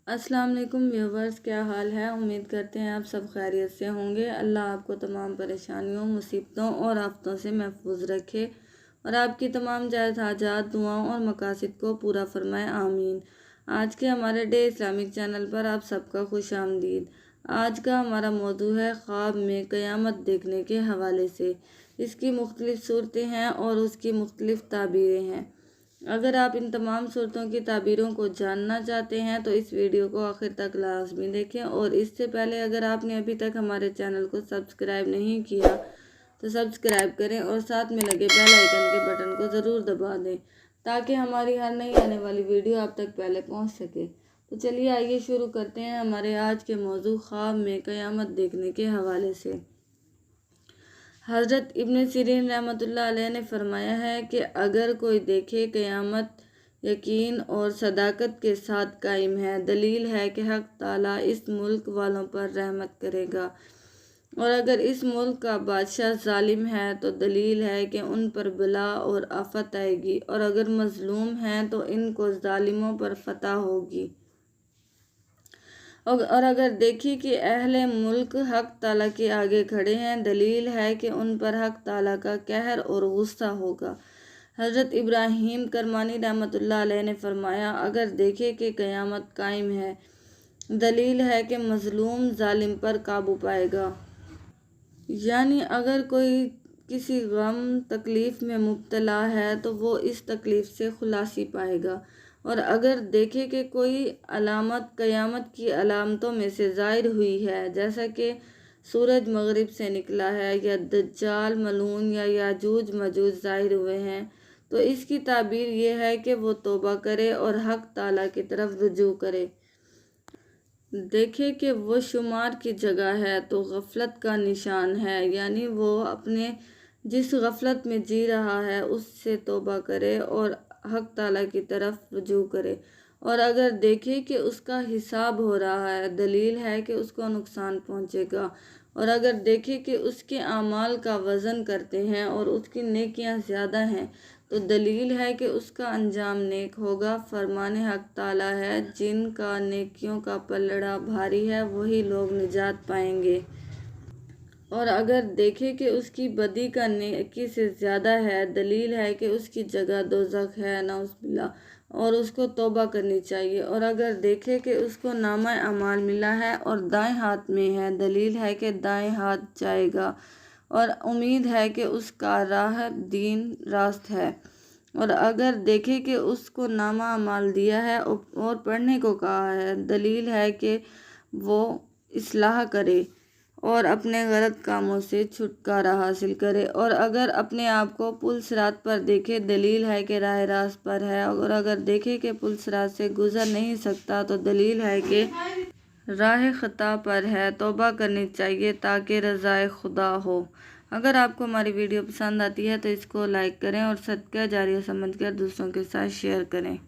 अस्सलाम वालेकुम व्यूवर्स, क्या हाल है। उम्मीद करते हैं आप सब खैरियत से होंगे। अल्लाह आपको तमाम परेशानियों, मुसीबतों और आफतों से महफूज रखे और आपकी तमाम जायज़ हाजात, दुआओं और मकासद को पूरा फरमाए, आमीन। आज के हमारे डे इस्लामिक चैनल पर आप सबका खुश आमदीद। आज का हमारा मौजू है ख्वाब में क़यामत देखने के हवाले से। इसकी मुख्तलिफ़ सूरतें हैं और उसकी मुख्तलिफ़ ताबीरें हैं। अगर आप इन तमाम सूरतों की ताबीरों को जानना चाहते हैं तो इस वीडियो को आखिर तक लाजमी देखें। और इससे पहले अगर आपने अभी तक हमारे चैनल को सब्सक्राइब नहीं किया तो सब्सक्राइब करें और साथ में लगे बेल आइकन के बटन को ज़रूर दबा दें ताकि हमारी हर नई आने वाली वीडियो आप तक पहले पहुंच सके। तो चलिए आइए शुरू करते हैं हमारे आज के मौजू ख्वाब में क़यामत देखने के हवाले से। हज़रत इब्न सीरीन रहमतुल्लाह अलैह ने फरमाया है कि अगर कोई देखे क़यामत यकीन और सदाकत के साथ कायम है, दलील है कि हक़ ताला इस मुल्क वालों पर रहमत करेगा। और अगर इस मुल्क का बादशाह जालिम है तो दलील है कि उन पर बला और आफत आएगी। और अगर मज़लूम हैं तो इनको जालिमों पर फतह होगी। और अगर देखी कि अहले मुल्क हक़ ताला के आगे खड़े हैं, दलील है कि उन पर हक़ ताला का कहर और गुस्सा होगा। हज़रत इब्राहीम करमानी रहमतुल्लाह अलैह ने फरमाया, अगर देखे कि क़यामत कायम है, दलील है कि मज़लूम जालिम पर काबू पाएगा। यानी अगर कोई किसी गम तकलीफ़ में मुब्तला है तो वो इस तकलीफ़ से खुलासी पाएगा। और अगर देखे कि कोई अलामत क़यामत की अलामतों में से ज़ाहिर हुई है, जैसा कि सूरज मगरिब से निकला है या दज्जाल मलून या याजूज मजूज ज़ाहिर हुए हैं, तो इसकी ताबीर ये है कि वो तौबा करे और हक़ ताला की तरफ रुजू करे। देखे कि वो शुमार की जगह है तो गफलत का निशान है, यानी वो अपने जिस गफलत में जी रहा है उससे तौबा करे और हक़ ताला की तरफ रुजू करे। और अगर देखे कि उसका हिसाब हो रहा है, दलील है कि उसको नुकसान पहुंचेगा। और अगर देखे कि उसके आमाल का वज़न करते हैं और उसकी नेकियां ज़्यादा हैं, तो दलील है कि उसका अंजाम नेक होगा। फरमाने हक़ ताला है, जिनका नेकियों का पलड़ा भारी है वही लोग निजात पाएंगे। और अगर देखे कि उसकी बदी का नेकी से ज़्यादा है, दलील है कि उसकी जगह दोज़ख है, नाउज़ुबिल्लाह, और उसको तौबा करनी चाहिए। और अगर देखे कि उसको नामा अमाल मिला है और दाएं हाथ में है, दलील है कि दाएं हाथ जाएगा। और उम्मीद है कि उसका राह दीन रास्त है। और अगर देखे कि उसको नामा अमाल दिया है और पढ़ने को कहा है, दलील है कि वो इस्लाह करे और अपने गलत कामों से छुटकारा हासिल करे। और अगर अपने आप को पुल सिरात पर देखे, दलील है कि राह रास्त पर है। और अगर देखे कि पुल सिरात से गुजर नहीं सकता, तो दलील है कि राह खता पर है, तौबा करनी चाहिए ताकि रज़ाए खुदा हो। अगर आपको हमारी वीडियो पसंद आती है तो इसको लाइक करें और सदका जारिया समझकर दूसरों के साथ शेयर करें।